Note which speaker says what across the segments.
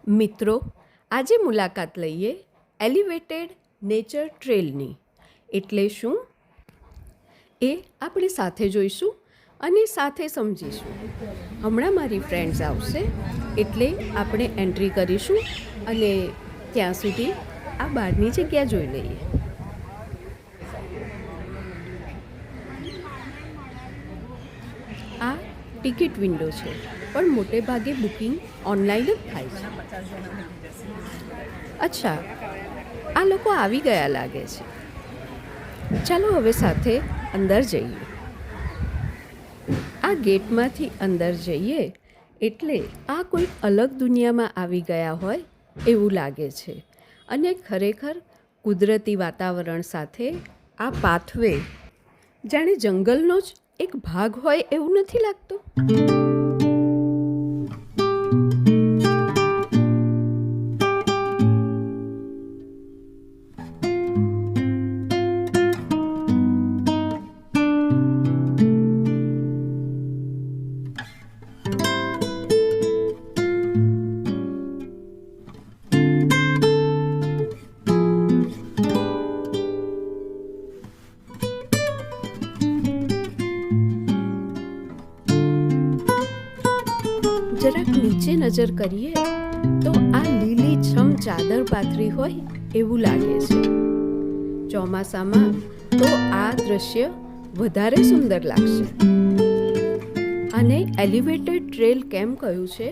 Speaker 1: મિત્રો, આજે મુલાકાત લઈએ એલિવેટેડ નેચર ટ્રેલની. એટલે શું એ આપણે સાથે જોઈશું અને સાથે સમજીશું. હમણાં મારી ફ્રેન્ડ્સ આવશે એટલે આપણે એન્ટ્રી કરીશું અને ત્યાં સુધી આ બહારની જગ્યા જોઈ લઈએ. આ ટિકિટ વિન્ડો છે, પણ મોટે ભાગે બુકિંગ ઓનલાઈન જ થાય છે. અચ્છા, આ લોકો આવી ગયા લાગે છે. ચાલો હવે સાથે અંદર જઈએ. આ ગેટમાંથી અંદર જઈએ એટલે આ કોઈ અલગ દુનિયામાં આવી ગયા હોય એવું લાગે છે. અને ખરેખર કુદરતી વાતાવરણ સાથે આ પાથવે જાણે જંગલનો જ એક ભાગ હોય એવું નથી લાગતું? જરાક નીચે નજર કરીએ તો આ લીલી છમ ચાદર પાથરી હોય એવું લાગે છે. ચોમાસામાં તો આ દ્રશ્ય વધારે સુંદર લાગશે. અને એલિવેટેડ ટ્રેલ કેમ કહ્યું છે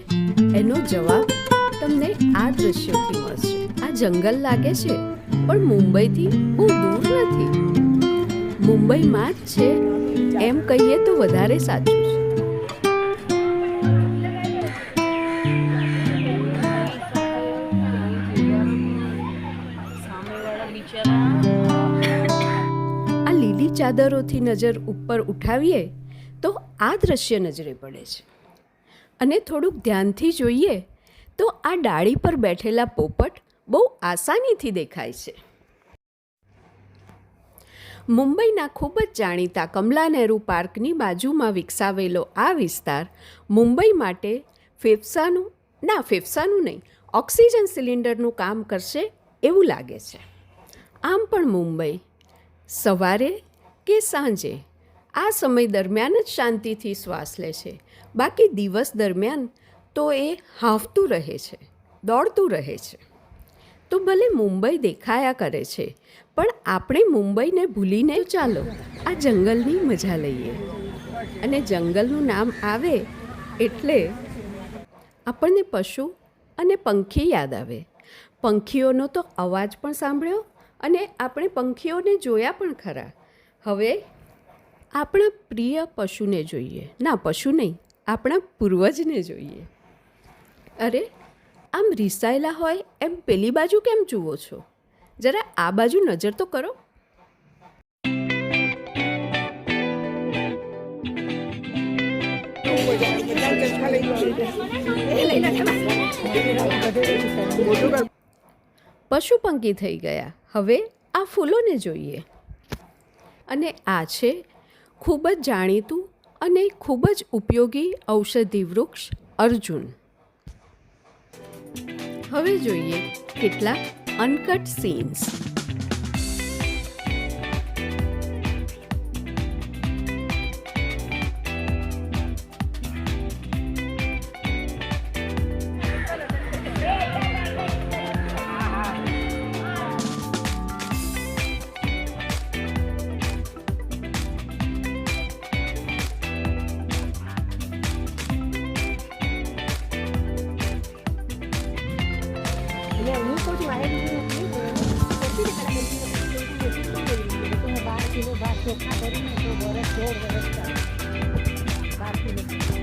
Speaker 1: એનો જવાબ તમને આ દ્રશ્યોથી મળશે. આ જંગલ લાગે છે પણ મુંબઈથી બહુ દૂર નથી. મુંબઈમાં જ છે એમ કહીએ તો વધારે સાચું છે. આ લીલી ચાદરોથી નજર ઉપર ઉઠાવીએ તો આ દ્રશ્ય નજરે પડે છે. અને થોડુંક ધ્યાનથી જોઈએ તો આ ડાળી પર બેઠેલા પોપટ બહુ આસાનીથી દેખાય છે. મુંબઈના ખૂબ જ જાણીતા કમલા નહેરુ પાર્કની બાજુમાં વિકસાવેલો આ વિસ્તાર મુંબઈ માટે ફેફસાનું નહીં, ઓક્સિજન સિલિન્ડરનું કામ કરશે એવું લાગે છે. આમ પણ મુંબઈ સવારે કે સાંજે આ સમય દરમિયાન જ શાંતિથી શ્વાસ લે છે. બાકી દિવસ દરમિયાન તો એ હાંફતું રહે છે, દોડતું રહે છે. તો ભલે મુંબઈ દેખાયા કરે છે, પણ આપણે મુંબઈને ભૂલીને ચાલો આ જંગલની મજા લઈએ. અને જંગલનું નામ આવે એટલે આપણને પશુ અને પંખી યાદ આવે. પંખીઓનો તો અવાજ પણ સાંભળ્યો અને આપણે પંખીઓને જોયા પણ ખરા. હવે આપણા પ્રિય પશુને જોઈએ. ના, પશુ નહીં, આપણા પૂર્વજને જોઈએ. અરે, આમ રીસાયેલા હોય એમ પેલી બાજુ કેમ જુઓ છો? જરા આ બાજુ નજર તો કરો. પશુ પંખી થઈ ગયા. હવે આ ફૂલોને જોઈએ. અને આ છે ખૂબ જ જાણીતું અને ખૂબ જ ઉપયોગી ઔષધિ વૃક્ષ અર્જુન. હવે જોઈએ કેટલાક અનકટ સીન્સ.
Speaker 2: બાર કિલો 12 ચોખા કરીને તો વર્ષ 1.5 વર્ષ